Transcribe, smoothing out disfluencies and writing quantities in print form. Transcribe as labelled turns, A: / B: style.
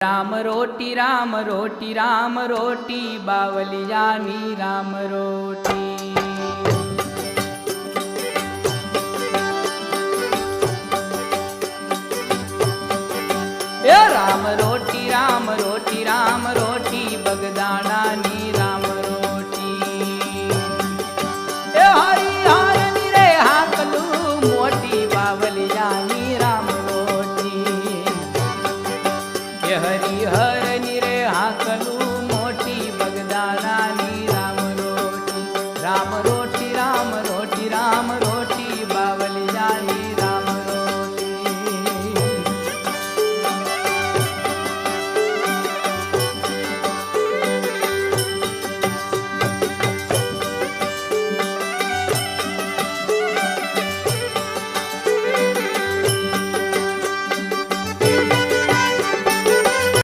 A: राम रोटी राम रोटी राम रोटी बावलियानी राम रोटी। ए राम रोटी राम रोटी राम रोटी बगदाणानी राम रोटी। ए हरि हर निरे हाकलू मोटी बावलियानी राम रोटी। हरि हर निरे हाकलू